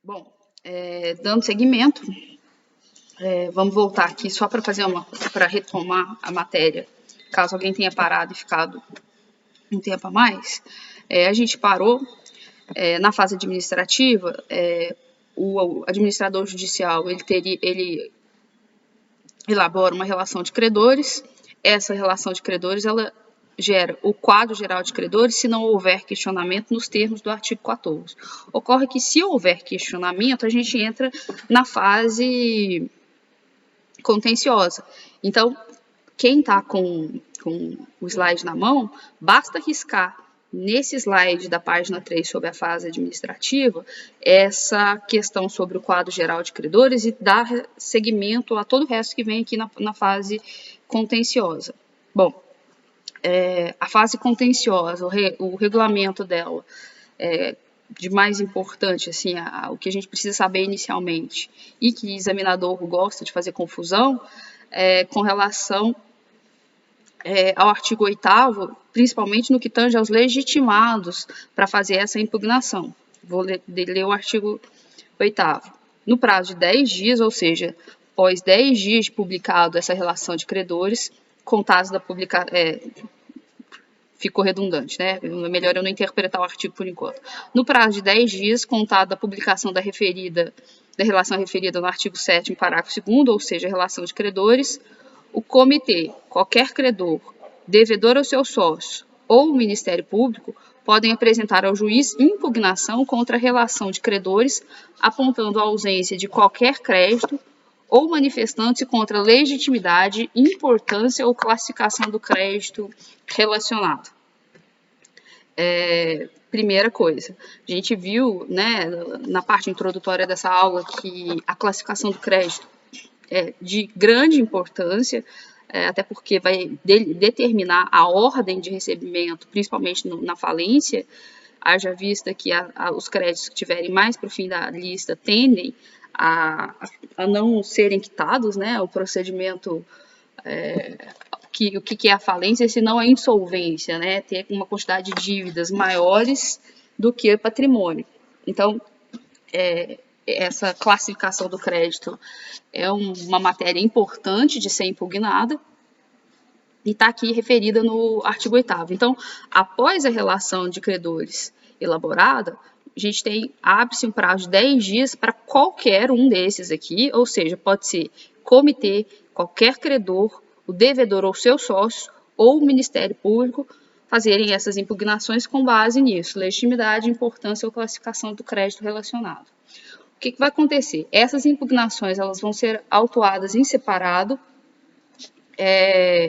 Bom, dando seguimento, vamos voltar aqui só para retomar a matéria, caso alguém tenha parado e ficado um tempo a mais. A gente parou na fase administrativa. O administrador judicial ele elabora uma relação de credores. Essa relação de credores ela gera o quadro geral de credores se não houver questionamento nos termos do artigo 14. Ocorre que, se houver questionamento, a gente entra na fase contenciosa. Então, quem está com o slide na mão, basta riscar nesse slide da página 3 sobre a fase administrativa essa questão sobre o quadro geral de credores e dar seguimento a todo o resto que vem aqui na fase contenciosa. Bom, a fase contenciosa, o regulamento dela, de mais importante, assim, o que a gente precisa saber inicialmente, e que o examinador gosta de fazer confusão, com relação ao artigo 8º, principalmente no que tange aos legitimados para fazer essa impugnação. Vou ler o artigo 8º. No prazo de 10 dias, ou seja, após 10 dias de publicado essa relação de credores, contados da publicação... ficou redundante, né? É melhor eu não interpretar o artigo por enquanto. No prazo de 10 dias, contado da publicação da relação referida no artigo 7º, parágrafo 2º, ou seja, a relação de credores, o comitê, qualquer credor, devedor ao seu sócio ou o Ministério Público podem apresentar ao juiz impugnação contra a relação de credores, apontando a ausência de qualquer crédito ou manifestando-se contra a legitimidade, importância ou classificação do crédito relacionado. Primeira coisa, a gente viu, né, na parte introdutória dessa aula, que a classificação do crédito é de grande importância, até porque vai determinar a ordem de recebimento, principalmente na falência, haja vista que os créditos que tiverem mais para o fim da lista tendem a não serem quitados, né? O procedimento, o que é a falência, se não a insolvência, né? Ter uma quantidade de dívidas maiores do que o patrimônio. Então, essa classificação do crédito é uma matéria importante de ser impugnada e está aqui referida no artigo 8º. Então, após a relação de credores elaborada, a gente abre-se um prazo de 10 dias para qualquer um desses aqui, ou seja, pode ser comitê, qualquer credor, o devedor ou seu sócio, ou o Ministério Público, fazerem essas impugnações com base nisso, legitimidade, importância ou classificação do crédito relacionado. O que vai acontecer? Essas impugnações elas vão ser autuadas em separado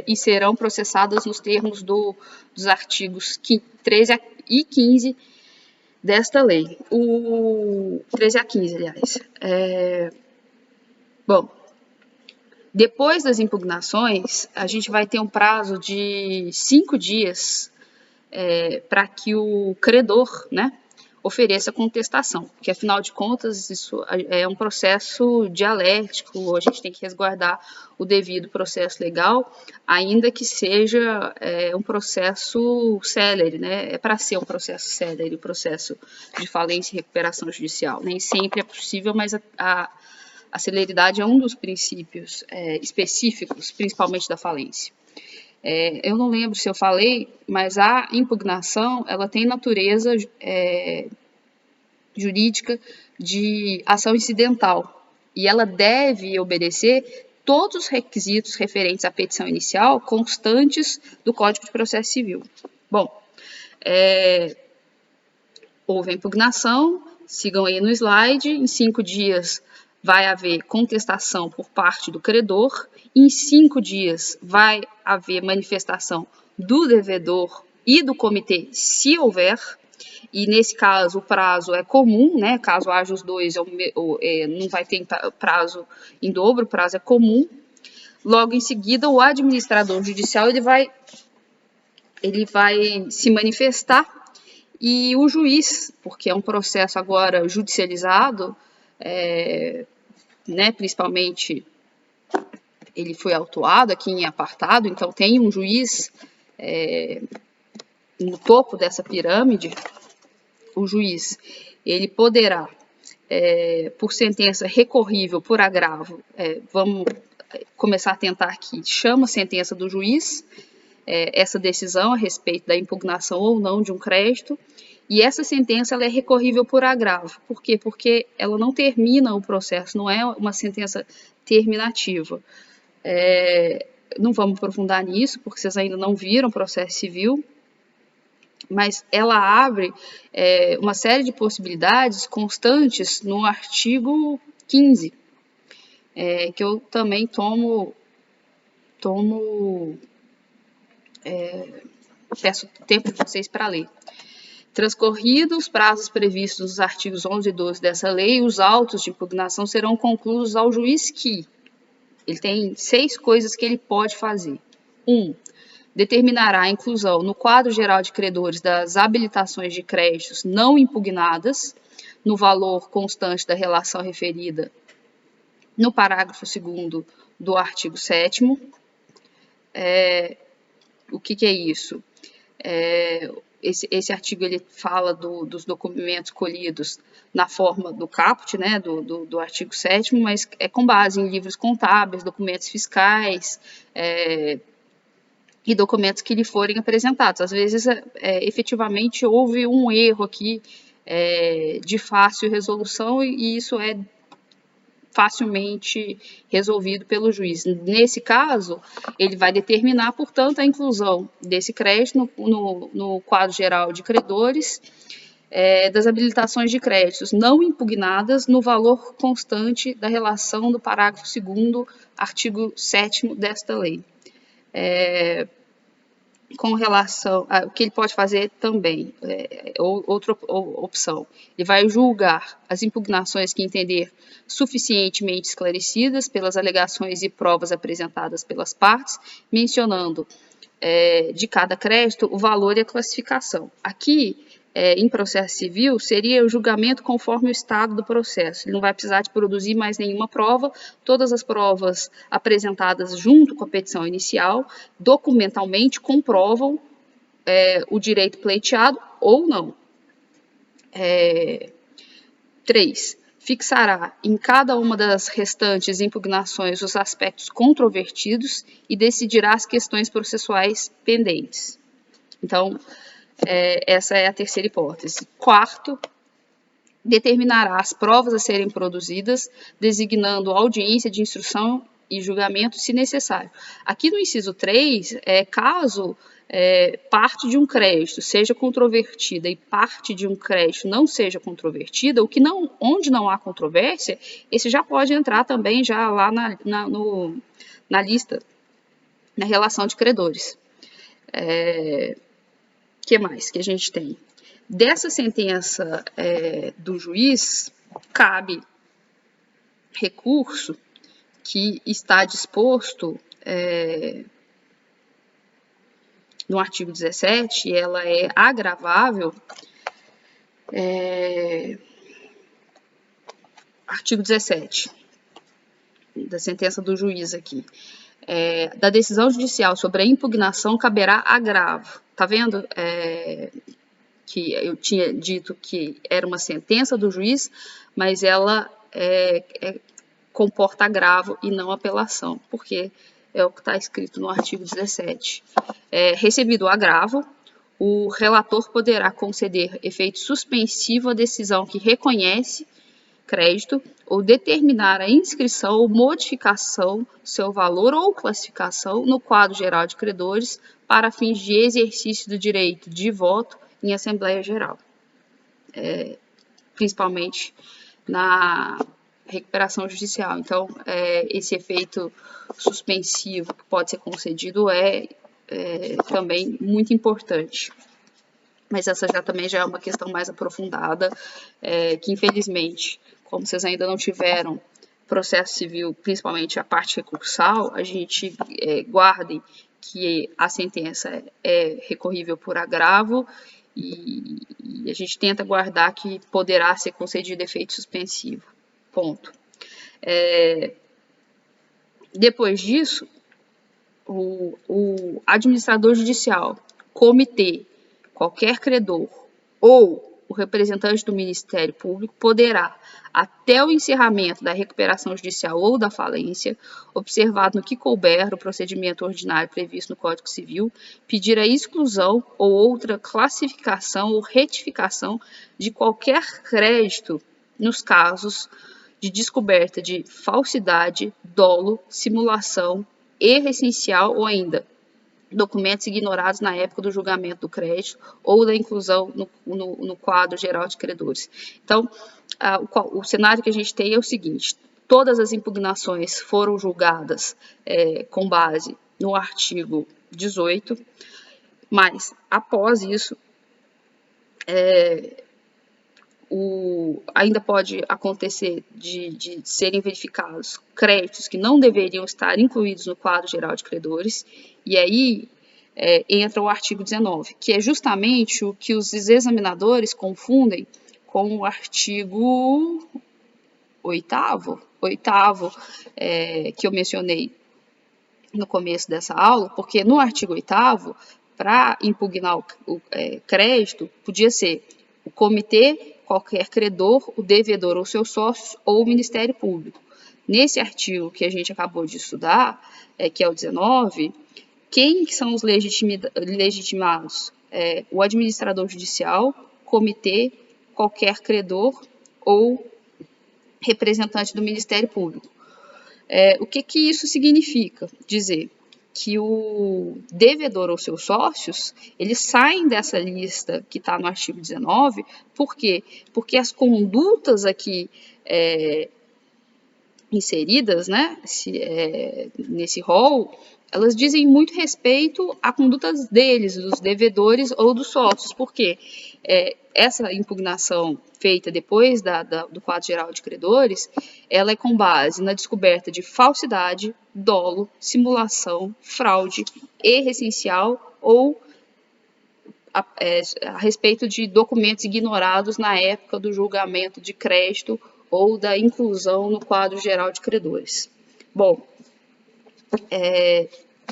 e serão processadas nos termos dos artigos 13 e 15 desta lei. O 13 a 15, aliás. Bom, depois das impugnações, a gente vai ter um prazo de 5 dias para que o credor, né, ofereça contestação, porque afinal de contas isso é um processo dialético, a gente tem que resguardar o devido processo legal, ainda que seja um processo célere, né? É para ser um processo célere, o processo de falência e recuperação judicial. Nem sempre é possível, mas a celeridade é um dos princípios específicos, principalmente da falência. Eu não lembro se eu falei, mas a impugnação ela tem natureza jurídica de ação incidental e ela deve obedecer todos os requisitos referentes à petição inicial constantes do Código de Processo Civil. Bom, houve a impugnação, sigam aí no slide, em 5 dias vai haver contestação por parte do credor, em 5 dias vai haver manifestação do devedor e do comitê, se houver, e nesse caso o prazo é comum, né? Caso haja os dois, não vai ter prazo em dobro, o prazo é comum. Logo em seguida, o administrador judicial ele vai se manifestar e o juiz, porque é um processo agora judicializado, né, principalmente ele foi autuado aqui em apartado, então tem um juiz no topo dessa pirâmide. O juiz ele poderá por sentença recorrível por agravo, vamos começar a tentar aqui, chama a sentença do juiz, essa decisão a respeito da impugnação ou não de um crédito, e essa sentença ela é recorrível por agravo. Por quê? Porque ela não termina o processo, não é uma sentença terminativa. Não vamos aprofundar nisso, porque vocês ainda não viram o processo civil, mas ela abre uma série de possibilidades constantes no artigo 15, que eu também peço tempo de vocês para ler. Transcorridos os prazos previstos nos artigos 11 e 12 dessa lei, os autos de impugnação serão concluídos ao juiz que ele tem 6 coisas que ele pode fazer. 1. Determinará a inclusão no quadro geral de credores das habilitações de créditos não impugnadas no valor constante da relação referida no parágrafo 2º do artigo 7º. O que é isso? Esse artigo ele fala dos documentos colhidos na forma do caput, né, do artigo 7º, mas é com base em livros contábeis, documentos fiscais, e documentos que lhe forem apresentados. Às vezes, efetivamente, houve um erro aqui de fácil resolução e isso é facilmente resolvido pelo juiz. Nesse caso, ele vai determinar, portanto, a inclusão desse crédito no quadro geral de credores, das habilitações de créditos não impugnadas no valor constante da relação do parágrafo 2º, artigo 7º desta lei. Com relação a o que ele pode fazer também, outra opção, ele vai julgar as impugnações que entender suficientemente esclarecidas pelas alegações e provas apresentadas pelas partes, mencionando de cada crédito o valor e a classificação. Aqui, em processo civil, seria o julgamento conforme o estado do processo. Ele não vai precisar de produzir mais nenhuma prova, todas as provas apresentadas junto com a petição inicial, documentalmente comprovam o direito pleiteado ou não. 3. Fixará em cada uma das restantes impugnações os aspectos controvertidos e decidirá as questões processuais pendentes. Então, essa é a terceira hipótese. 4. Determinará as provas a serem produzidas, designando audiência de instrução e julgamento, se necessário. Aqui no inciso 3, caso parte de um crédito seja controvertida e parte de um crédito não seja controvertida, onde não há controvérsia, esse já pode entrar também já lá na lista, na relação de credores. Que mais que a gente tem? Dessa sentença do juiz, cabe recurso que está disposto no artigo 17, e ela é agravável, artigo 17 da sentença do juiz aqui. Da decisão judicial sobre a impugnação caberá agravo. Tá vendo? Que eu tinha dito que era uma sentença do juiz, mas ela comporta agravo e não apelação, porque é o que está escrito no artigo 17. Recebido o agravo, o relator poderá conceder efeito suspensivo à decisão que reconhece crédito ou determinar a inscrição ou modificação do seu valor ou classificação no quadro geral de credores para fins de exercício do direito de voto em Assembleia Geral, principalmente na recuperação judicial. Então, esse efeito suspensivo que pode ser concedido também muito importante. Mas essa também já é uma questão mais aprofundada, que infelizmente, como vocês ainda não tiveram processo civil, principalmente a parte recursal, a gente guardem que a sentença é recorrível por agravo e a gente tenta guardar que poderá ser concedido efeito suspensivo. Ponto. Depois disso, o administrador judicial, comitê, qualquer credor ou o representante do Ministério Público poderá, até o encerramento da recuperação judicial ou da falência, observado no que couber o procedimento ordinário previsto no Código Civil, pedir a exclusão ou outra classificação ou retificação de qualquer crédito nos casos de descoberta de falsidade, dolo, simulação, erro essencial ou ainda documentos ignorados na época do julgamento do crédito ou da inclusão no quadro geral de credores. Então, o cenário que a gente tem é o seguinte: todas as impugnações foram julgadas com base no artigo 18, mas, após isso, ainda pode acontecer de serem verificados créditos que não deveriam estar incluídos no quadro geral de credores, e aí entra o artigo 19, que é justamente o que os examinadores confundem com o artigo 8º, que eu mencionei no começo dessa aula, porque no artigo 8º, para impugnar o crédito, podia ser o comitê, qualquer credor, o devedor ou seus sócios, ou o Ministério Público. Nesse artigo que a gente acabou de estudar, que é o 19, quem são os legitimados? O administrador judicial, comitê, qualquer credor ou representante do Ministério Público. O que isso significa? Dizer que o devedor ou seus sócios, eles saem dessa lista que está no artigo 19, por quê? Porque as condutas aqui inseridas, né, nesse rol, elas dizem muito respeito a condutas deles, dos devedores ou dos sócios, porque essa impugnação feita depois do quadro geral de credores, ela é com base na descoberta de falsidade, dolo, simulação, fraude, erro essencial ou a respeito de documentos ignorados na época do julgamento de crédito ou da inclusão no quadro geral de credores. Bom,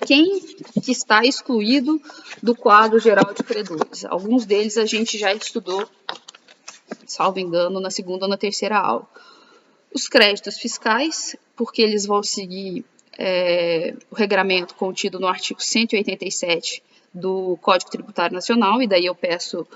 quem que está excluído do quadro geral de credores? Alguns deles a gente já estudou, salvo engano, na segunda ou na terceira aula. Os créditos fiscais, porque eles vão seguir o regramento contido no artigo 187 do Código Tributário Nacional, e daí eu peço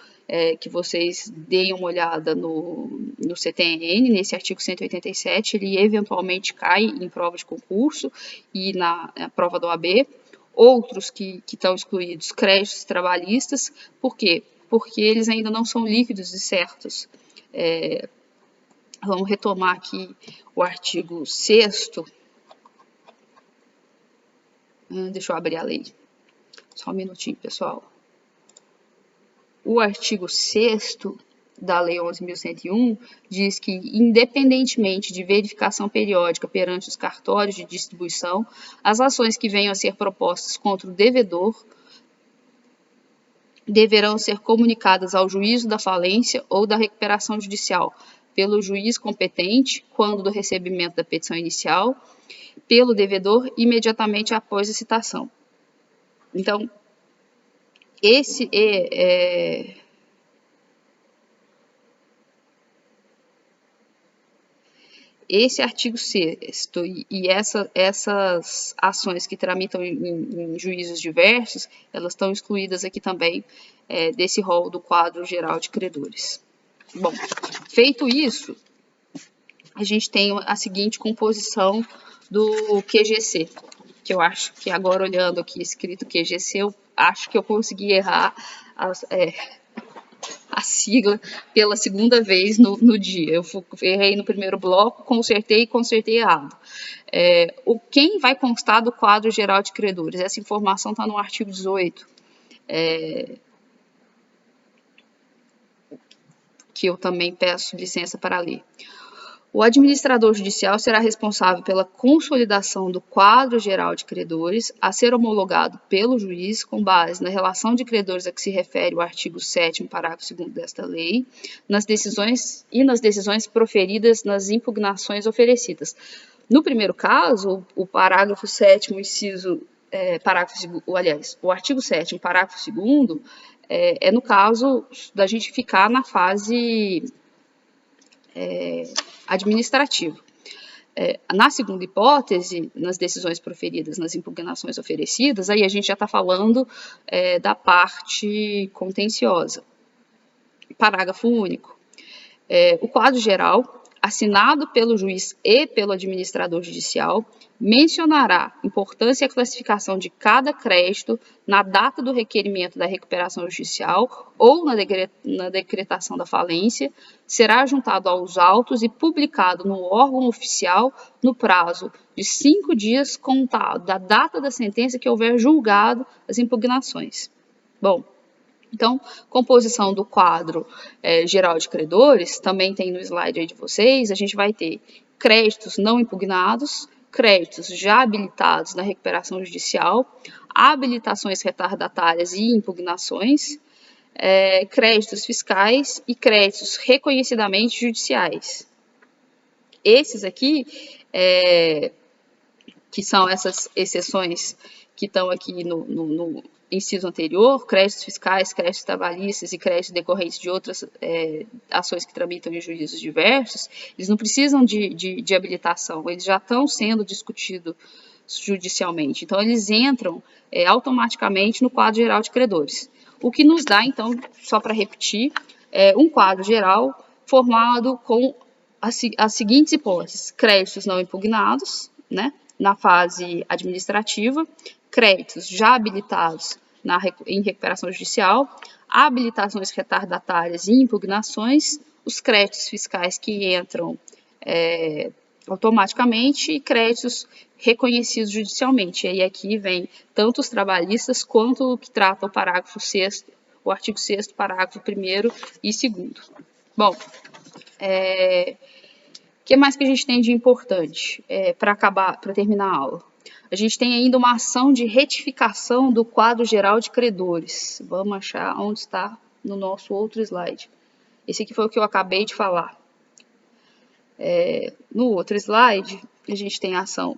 que vocês deem uma olhada no CTN, nesse artigo 187, ele eventualmente cai em prova de concurso e na prova do OAB. Outros que estão excluídos, créditos trabalhistas, por quê? Porque eles ainda não são líquidos e certos. Vamos retomar aqui o artigo 6º. Deixa eu abrir a lei. Só um minutinho, pessoal. O artigo 6º da Lei 11.101 diz que, independentemente de verificação periódica perante os cartórios de distribuição, as ações que venham a ser propostas contra o devedor deverão ser comunicadas ao juízo da falência ou da recuperação judicial, pelo juiz competente, quando do recebimento da petição inicial, pelo devedor imediatamente após a citação. Então, esse artigo 6º e essas ações que tramitam em juízos diversos, elas estão excluídas aqui também desse rol do quadro geral de credores. Bom, feito isso, a gente tem a seguinte composição do QGC, que eu acho que agora olhando aqui escrito QGC, eu acho que eu consegui errar a sigla pela segunda vez no dia. Eu errei no primeiro bloco, consertei errado. Quem vai constar do quadro geral de credores? Essa informação está no artigo 18, que eu também peço licença para ler. O administrador judicial será responsável pela consolidação do quadro geral de credores a ser homologado pelo juiz com base na relação de credores a que se refere o artigo 7º, parágrafo 2º desta lei, nas decisões proferidas nas impugnações oferecidas. No primeiro caso, o parágrafo 7º, o artigo 7º, parágrafo 2º, é no caso da gente ficar na fase administrativa. Na segunda hipótese, nas decisões proferidas, nas impugnações oferecidas, aí a gente já está falando da parte contenciosa. Parágrafo único. O quadro geral, assinado pelo juiz e pelo administrador judicial, mencionará importância e a classificação de cada crédito na data do requerimento da recuperação judicial ou na decretação da falência, será juntado aos autos e publicado no órgão oficial no prazo de 5 dias contado da data da sentença que houver julgado as impugnações. Bom, então, composição do quadro geral de credores, também tem no slide aí de vocês, a gente vai ter créditos não impugnados, créditos já habilitados na recuperação judicial, habilitações retardatárias e impugnações, créditos fiscais e créditos reconhecidamente judiciais. Esses aqui, que são essas exceções que estão aqui no inciso anterior, créditos fiscais, créditos trabalhistas e créditos decorrentes de outras ações que tramitam em juízos diversos, eles não precisam de habilitação, eles já estão sendo discutidos judicialmente. Então, eles entram automaticamente no quadro geral de credores. O que nos dá, então, só para repetir, um quadro geral formado com as seguintes hipóteses: créditos não impugnados, né, na fase administrativa, créditos já habilitados em recuperação judicial, habilitações retardatárias e impugnações, os créditos fiscais que entram automaticamente e créditos reconhecidos judicialmente. E aí aqui vem tanto os trabalhistas quanto o que trata o parágrafo 6º, o artigo 6º, parágrafo 1º e 2º. Bom, o que mais que a gente tem de importante para terminar a aula? A gente tem ainda uma ação de retificação do quadro geral de credores. Vamos achar onde está no nosso outro slide. Esse aqui foi o que eu acabei de falar. No outro slide, a gente tem a ação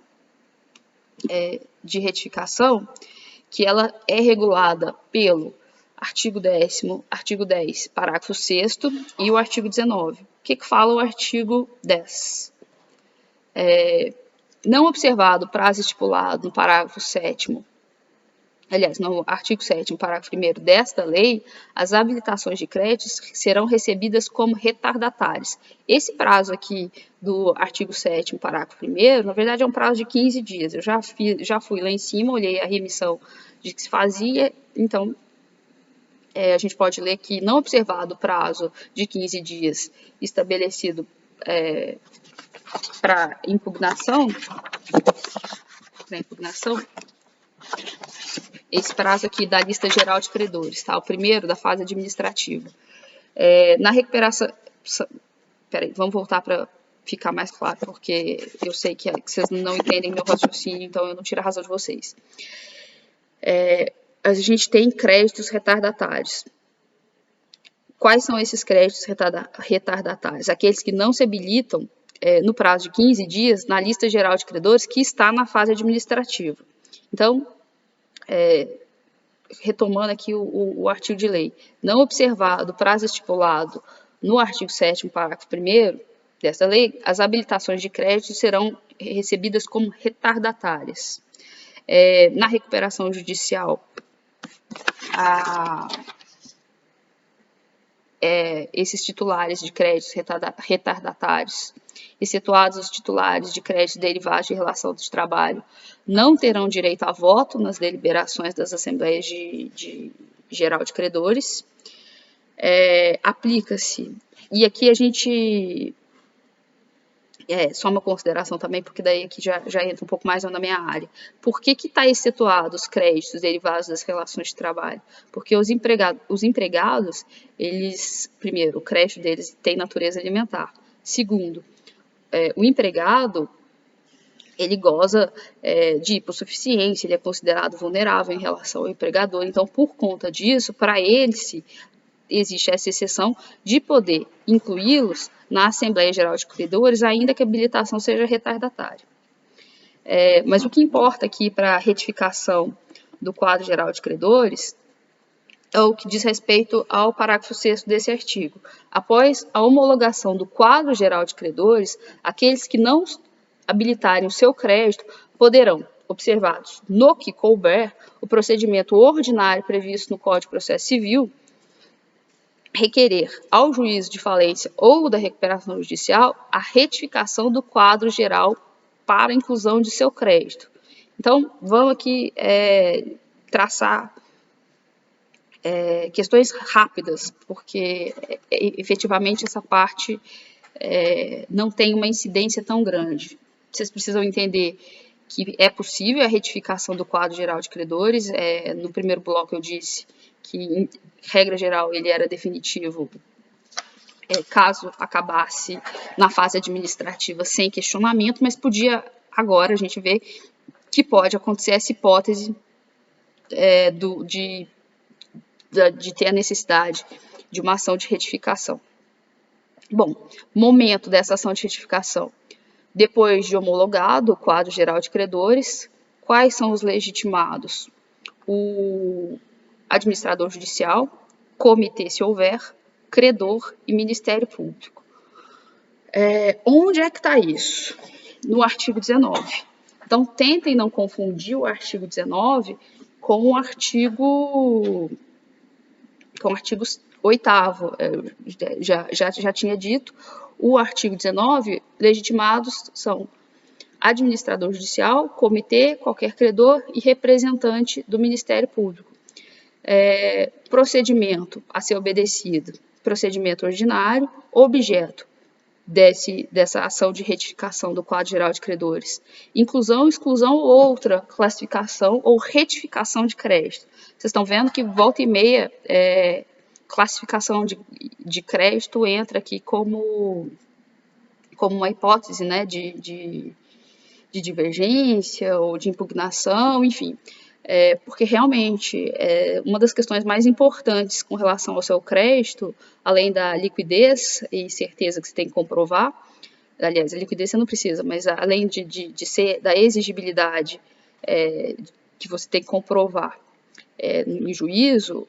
de retificação, que ela é regulada pelo artigo 10º, artigo 10, parágrafo 6º e o artigo 19. O que fala o artigo 10? Não observado o prazo estipulado no parágrafo 7º, aliás, no artigo 7º, parágrafo 1º desta lei, as habilitações de créditos serão recebidas como retardatárias. Esse prazo aqui do artigo 7º, parágrafo 1º, na verdade é um prazo de 15 dias. Eu já fui lá em cima, olhei a remissão de que se fazia, então a gente pode ler que não observado o prazo de 15 dias estabelecido para impugnação, esse prazo aqui da lista geral de credores, tá? O primeiro da fase administrativa. Na recuperação... Peraí, vamos voltar para ficar mais claro, porque eu sei que vocês não entendem meu raciocínio, então eu não tiro a razão de vocês. A gente tem créditos retardatários. Quais são esses créditos retardatários? Aqueles que não se habilitam no prazo de 15 dias na lista geral de credores que está na fase administrativa. Então, retomando aqui o artigo de lei, não observado o prazo estipulado no artigo 7º, parágrafo 1º desta lei, as habilitações de crédito serão recebidas como retardatárias. Na recuperação judicial, esses titulares de créditos retardatários, excetuados os titulares de créditos derivados de relação de trabalho, não terão direito a voto nas deliberações das Assembleias de Geral de Credores. Aplica-se, e aqui a gente... só uma consideração também, porque daí aqui já entra um pouco mais na minha área. Por que está excetuado os créditos derivados das relações de trabalho? Porque os empregados, eles, primeiro, o crédito deles tem natureza alimentar. Segundo, o empregado, ele goza de hipossuficiência, ele é considerado vulnerável em relação ao empregador. Então, por conta disso, para ele existe essa exceção de poder incluí-los na Assembleia Geral de Credores, ainda que a habilitação seja retardatária. Mas o que importa aqui para a retificação do quadro geral de credores é o que diz respeito ao parágrafo 6º desse artigo. Após a homologação do quadro geral de credores, aqueles que não habilitarem o seu crédito poderão, observados no que couber, o procedimento ordinário previsto no Código de Processo Civil, requerer ao juízo de falência ou da recuperação judicial a retificação do quadro geral para a inclusão de seu crédito. Então, vamos aqui traçar questões rápidas, porque efetivamente essa parte não tem uma incidência tão grande. Vocês precisam entender que é possível a retificação do quadro geral de credores. No primeiro bloco eu disse que, em regra geral, ele era definitivo caso acabasse na fase administrativa sem questionamento, mas podia, agora, a gente ver que pode acontecer essa hipótese de ter a necessidade de uma ação de retificação. Bom, momento dessa ação de retificação. Depois de homologado o quadro geral de credores, quais são os legitimados? O administrador judicial, comitê, se houver, credor e Ministério Público. Onde é que está isso? No artigo 19. Então, tentem não confundir o artigo 19 com o artigo 8º. Já tinha dito, o artigo 19, legitimados são administrador judicial, comitê, qualquer credor e representante do Ministério Público. Procedimento a ser obedecido, procedimento ordinário, objeto dessa ação de retificação do quadro geral de credores. Inclusão, exclusão ou outra classificação ou retificação de crédito. Vocês estão vendo que volta e meia classificação de crédito entra aqui como uma hipótese, né, de divergência ou de impugnação, enfim. Porque realmente uma das questões mais importantes com relação ao seu crédito, além da liquidez e certeza que você tem que comprovar, aliás, a liquidez você não precisa, mas além de ser da exigibilidade que você tem que comprovar em juízo,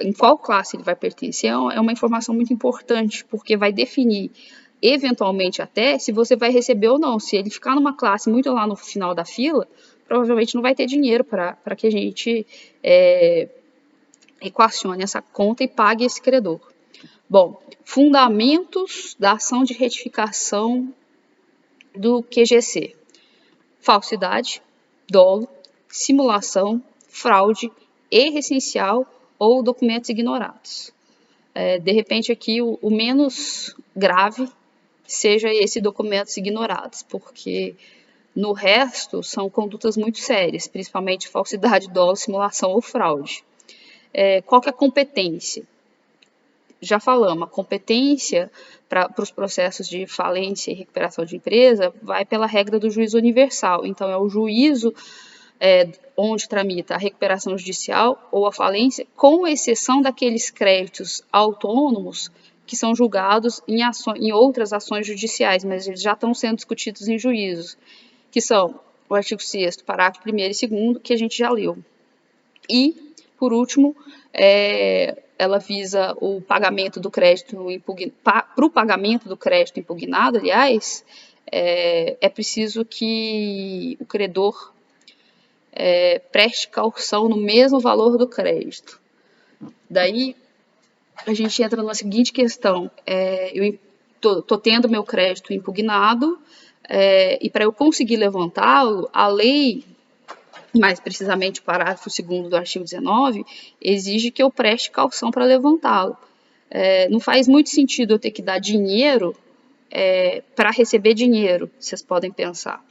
em qual classe ele vai pertencer, é uma informação muito importante, porque vai definir, eventualmente até, se você vai receber ou não. Se ele ficar numa classe muito lá no final da fila, provavelmente não vai ter dinheiro para que a gente equacione essa conta e pague esse credor. Bom, fundamentos da ação de retificação do QGC. Falsidade, dolo, simulação, fraude, erro essencial ou documentos ignorados. De repente aqui o menos grave seja esse documentos ignorados, porque no resto são condutas muito sérias, principalmente falsidade, dolo, simulação ou fraude. Qual que é a competência? Já falamos, a competência para os processos de falência e recuperação de empresa vai pela regra do juízo universal. Então, é o juízo onde tramita a recuperação judicial ou a falência, com exceção daqueles créditos autônomos que são julgados em outras ações judiciais, mas eles já estão sendo discutidos em juízos, que são o artigo 6º, parágrafo 1º e 2º, que a gente já leu. E, por último, ela visa o pagamento do crédito para o pagamento do crédito impugnado, aliás, é preciso que o credor preste caução no mesmo valor do crédito. Daí, a gente entra numa seguinte questão. Eu estou tendo meu crédito impugnado, e para eu conseguir levantá-lo, a lei, mais precisamente o parágrafo 2º do artigo 19, exige que eu preste caução para levantá-lo. Não faz muito sentido eu ter que dar dinheiro para receber dinheiro, vocês podem pensar.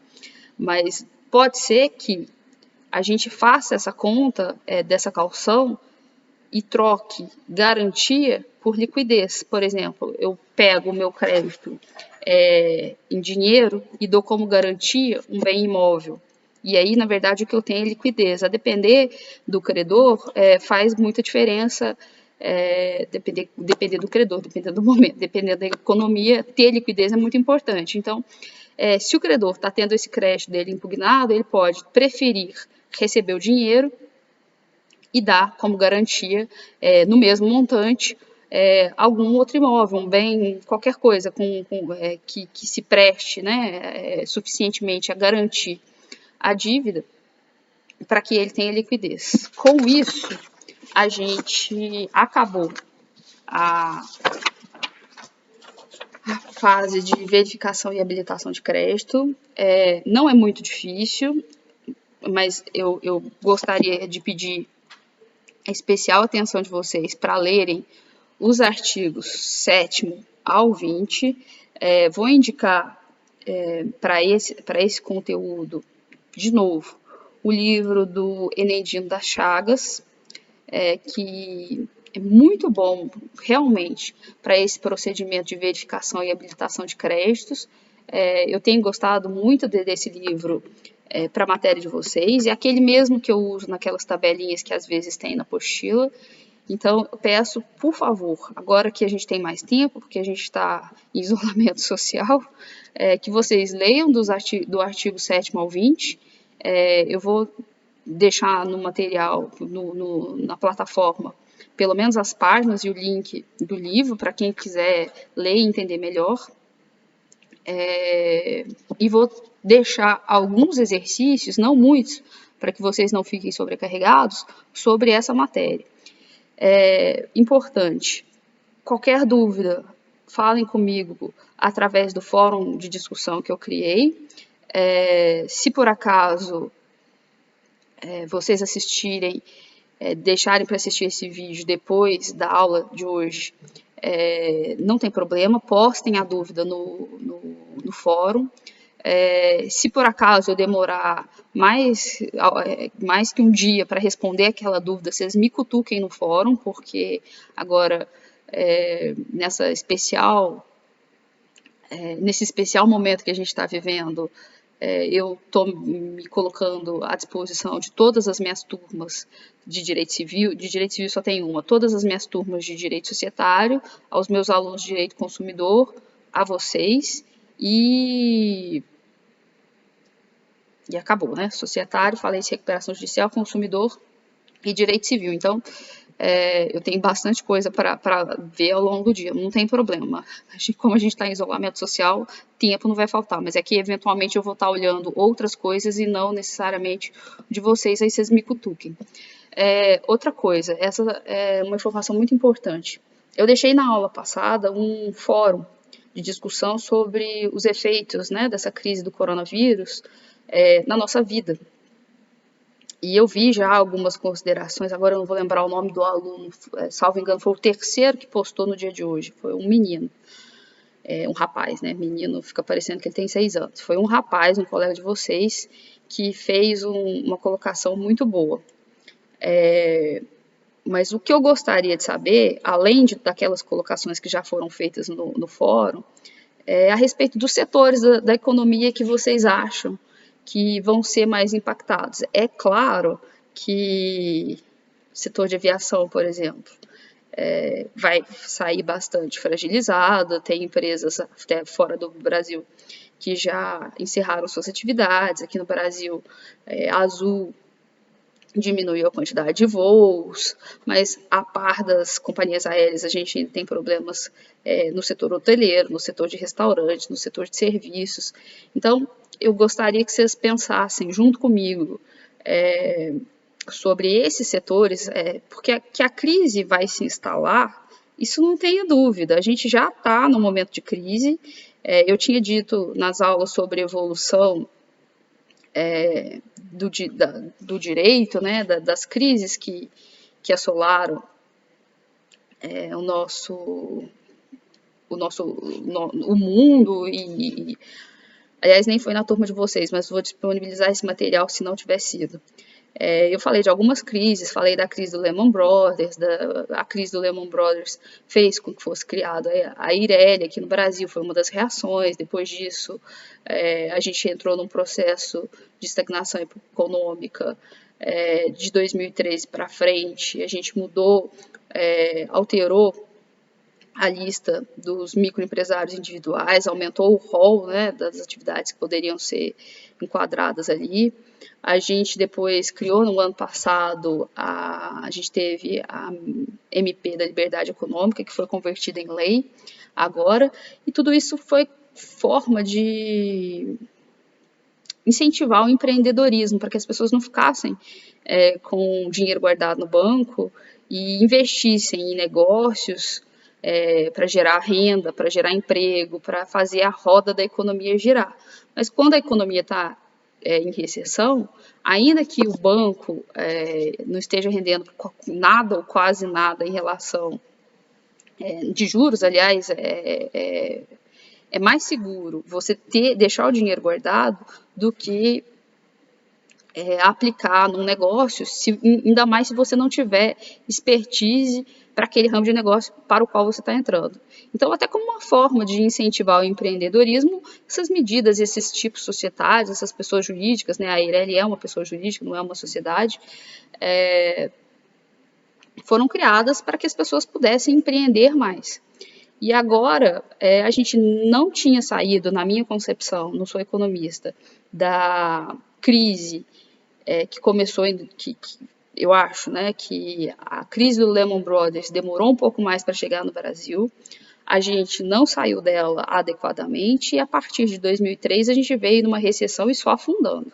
Mas pode ser que a gente faça essa conta dessa caução e troque garantia por liquidez. Por exemplo, eu pego o meu crédito em dinheiro e dou como garantia um bem imóvel. E aí, na verdade, o que eu tenho é liquidez. A depender do credor, faz muita diferença, depender do credor, dependendo do momento, dependendo da economia, ter liquidez é muito importante. Então, se o credor está tendo esse crédito dele impugnado, ele pode preferir receber o dinheiro e dar como garantia, no mesmo montante, algum outro imóvel, um bem, qualquer coisa que se preste, né, suficientemente a garantir a dívida para que ele tenha liquidez. Com isso, a gente acabou a fase de verificação e habilitação de crédito. Não é muito difícil, mas eu gostaria de pedir a especial atenção de vocês para lerem os artigos 7º ao 20. Vou indicar para esse conteúdo, de novo, o livro do Enedino das Chagas, que é muito bom, realmente, para esse procedimento de verificação e habilitação de créditos. Eu tenho gostado muito desse livro para a matéria de vocês, e aquele mesmo que eu uso naquelas tabelinhas que às vezes tem na apostila. Então, eu peço, por favor, agora que a gente tem mais tempo, porque a gente está em isolamento social, que vocês leiam do artigo 7º ao 20. Eu vou deixar no material, na plataforma, pelo menos as páginas e o link do livro, para quem quiser ler e entender melhor. E vou deixar alguns exercícios, não muitos, para que vocês não fiquem sobrecarregados, sobre essa matéria. Importante, qualquer dúvida, falem comigo através do fórum de discussão que eu criei. Se por acaso vocês assistirem, deixarem para assistir esse vídeo depois da aula de hoje, não tem problema, postem a dúvida no fórum. Se por acaso eu demorar mais que um dia para responder aquela dúvida, vocês me cutuquem no fórum, porque agora, nesse especial momento que a gente está vivendo, eu estou me colocando à disposição de todas as minhas turmas de direito civil só tem uma, todas as minhas turmas de direito societário, aos meus alunos de direito consumidor, a vocês, e acabou, né? Societário, falência e recuperação judicial, consumidor e direito civil. Então, eu tenho bastante coisa para ver ao longo do dia, não tem problema. Como a gente está em isolamento social, tempo não vai faltar, mas é que eventualmente eu vou estar olhando outras coisas e não necessariamente de vocês, aí vocês me cutuquem. Outra coisa, essa é uma informação muito importante. Eu deixei na aula passada um fórum de discussão sobre os efeitos, né, dessa crise do coronavírus na nossa vida. E eu vi já algumas considerações, agora eu não vou lembrar o nome do aluno, salvo engano, foi o terceiro que postou no dia de hoje, foi um menino, um rapaz, né, menino fica parecendo que ele tem 6 anos, foi um rapaz, um colega de vocês, que fez uma colocação muito boa. Mas o que eu gostaria de saber, além daquelas colocações que já foram feitas no fórum, a respeito dos setores da economia que vocês acham que vão ser mais impactados. É claro que o setor de aviação, por exemplo, vai sair bastante fragilizado, tem empresas até fora do Brasil que já encerraram suas atividades. Aqui no Brasil, a Azul diminuiu a quantidade de voos, mas a par das companhias aéreas, a gente tem problemas no setor hoteleiro, no setor de restaurantes, no setor de serviços. Então, eu gostaria que vocês pensassem junto comigo sobre esses setores, porque que a crise vai se instalar, isso não tenha dúvida, a gente já está no momento de crise. Eu tinha dito nas aulas sobre evolução do direito, né, das crises que assolaram o mundo, aliás, nem foi na turma de vocês, mas vou disponibilizar esse material se não tiver sido. Eu falei de algumas crises, falei da crise do Lehman Brothers, a crise do Lehman Brothers fez com que fosse criada a Ireli aqui no Brasil, foi uma das reações. Depois disso, a gente entrou num processo de estagnação econômica de 2013 para frente, a gente mudou, alterou a lista dos microempresários individuais, aumentou o rol, né, das atividades que poderiam ser enquadradas ali. A gente depois criou no ano passado, a gente teve a MP da Liberdade Econômica, que foi convertida em lei agora, e tudo isso foi forma de incentivar o empreendedorismo, para que as pessoas não ficassem com dinheiro guardado no banco e investissem em negócios para gerar renda, para gerar emprego, para fazer a roda da economia girar. Mas quando a economia está em recessão, ainda que o banco não esteja rendendo nada ou quase nada em relação de juros, aliás, é mais seguro você deixar o dinheiro guardado do que aplicar num negócio, ainda mais se você não tiver expertise para aquele ramo de negócio para o qual você está entrando. Então, até como uma forma de incentivar o empreendedorismo, essas medidas, esses tipos societários, essas pessoas jurídicas, né, a Eireli é uma pessoa jurídica, não é uma sociedade, foram criadas para que as pessoas pudessem empreender mais. E agora, a gente não tinha saído, na minha concepção, não sou economista, da crise que começou, eu acho, né, que a crise do Lehman Brothers demorou um pouco mais para chegar no Brasil, a gente não saiu dela adequadamente e a partir de 2003 a gente veio numa recessão e só afundando.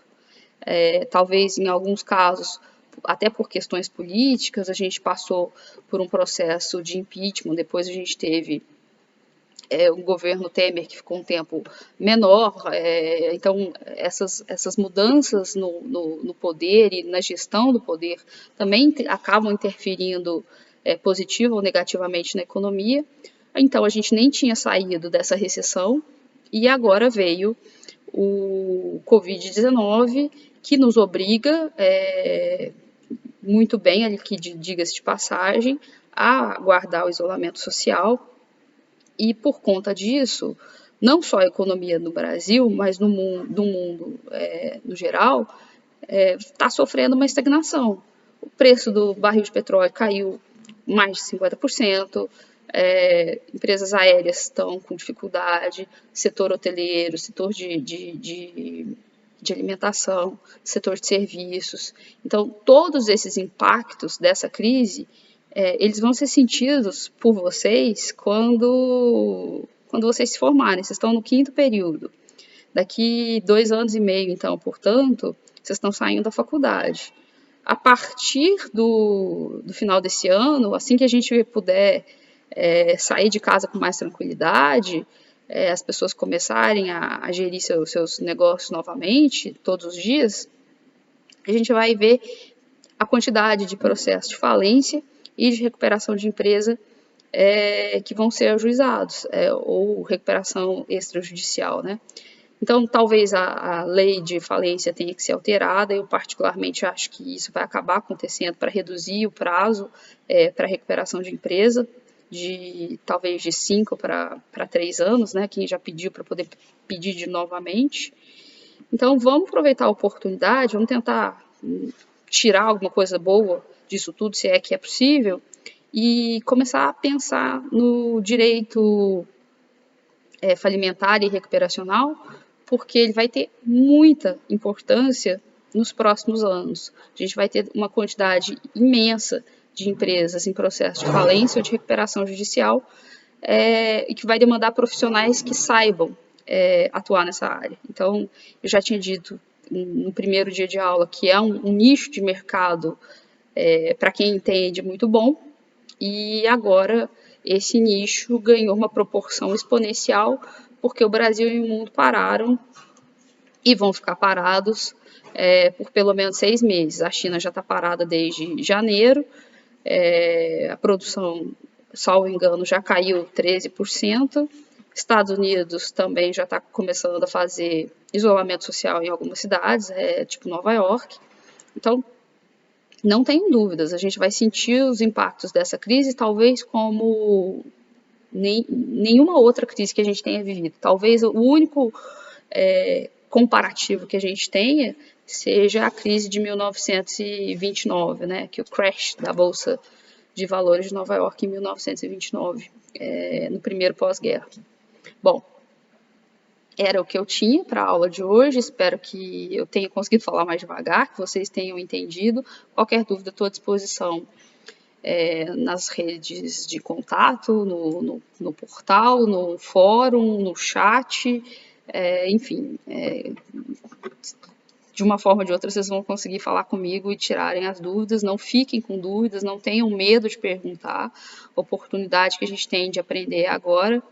Talvez em alguns casos, até por questões políticas, a gente passou por um processo de impeachment, depois a gente teve o governo Temer, que ficou um tempo menor, então essas mudanças no poder e na gestão do poder também acabam interferindo positivo ou negativamente na economia. Então a gente nem tinha saído dessa recessão e agora veio o Covid-19, que nos obriga, muito bem, ali que diga-se de passagem, a guardar o isolamento social. E por conta disso, não só a economia no Brasil, mas no mundo no geral, está sofrendo uma estagnação. O preço do barril de petróleo caiu mais de 50%, empresas aéreas estão com dificuldade, setor hoteleiro, setor de alimentação, setor de serviços. Então, todos esses impactos dessa crise eles vão ser sentidos por vocês quando vocês se formarem. Vocês estão no 5º período. Daqui 2 anos e meio, então, portanto, vocês estão saindo da faculdade. A partir do final desse ano, assim que a gente puder sair de casa com mais tranquilidade, as pessoas começarem a gerir seus negócios novamente, todos os dias, a gente vai ver a quantidade de processos de falência e de recuperação de empresa que vão ser ajuizados, ou recuperação extrajudicial, né? Então, talvez a lei de falência tenha que ser alterada. Eu, particularmente, acho que isso vai acabar acontecendo para reduzir o prazo para recuperação de empresa, talvez de 5 para 3 anos, né? Quem já pediu para poder pedir novamente. Então, vamos aproveitar a oportunidade, vamos tentar tirar alguma coisa boa disso tudo, se é que é possível, e começar a pensar no direito falimentar e recuperacional, porque ele vai ter muita importância nos próximos anos. A gente vai ter uma quantidade imensa de empresas em processo de falência ou de recuperação judicial e que vai demandar profissionais que saibam atuar nessa área. Então, eu já tinha dito no primeiro dia de aula que é um nicho de mercado para quem entende muito bom, e agora esse nicho ganhou uma proporção exponencial porque o Brasil e o mundo pararam e vão ficar parados por pelo menos 6 meses. A China já está parada desde janeiro, a produção, salvo engano, já caiu 13%, Estados Unidos também já está começando a fazer isolamento social em algumas cidades, tipo Nova York. Então, não tenho dúvidas, a gente vai sentir os impactos dessa crise, talvez como nenhuma outra crise que a gente tenha vivido. Talvez o único comparativo que a gente tenha seja a crise de 1929, né, que o crash da Bolsa de valores de Nova York em 1929, no primeiro pós-guerra. Bom, era o que eu tinha para a aula de hoje, espero que eu tenha conseguido falar mais devagar, que vocês tenham entendido. Qualquer dúvida, estou à disposição nas redes de contato, no portal, no fórum, no chat, enfim, de uma forma ou de outra vocês vão conseguir falar comigo e tirarem as dúvidas. Não fiquem com dúvidas, não tenham medo de perguntar, oportunidade que a gente tem de aprender agora.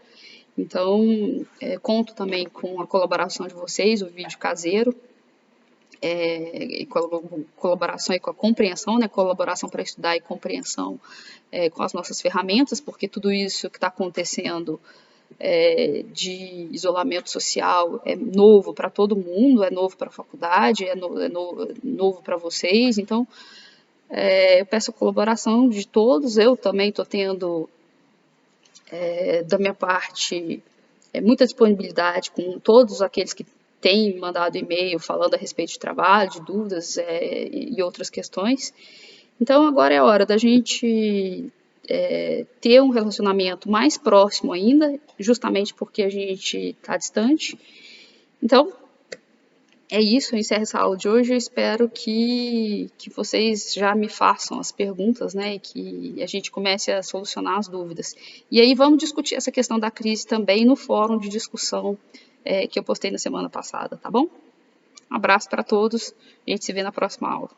Então, conto também com a colaboração de vocês, o vídeo caseiro, colaboração e com a compreensão, né? Colaboração para estudar e compreensão com as nossas ferramentas, porque tudo isso que está acontecendo de isolamento social é novo para todo mundo, é novo para a faculdade, é novo para vocês. Então, eu peço a colaboração de todos. Eu também estou tendo, da minha parte, muita disponibilidade com todos aqueles que têm mandado e-mail falando a respeito de trabalho, de dúvidas e outras questões. Então, agora é a hora da gente ter um relacionamento mais próximo ainda, justamente porque a gente está distante. Então, é isso, eu encerro essa aula de hoje. Eu espero que vocês já me façam as perguntas, né, e que a gente comece a solucionar as dúvidas. E aí vamos discutir essa questão da crise também no fórum de discussão que eu postei na semana passada, tá bom? Um abraço para todos, a gente se vê na próxima aula.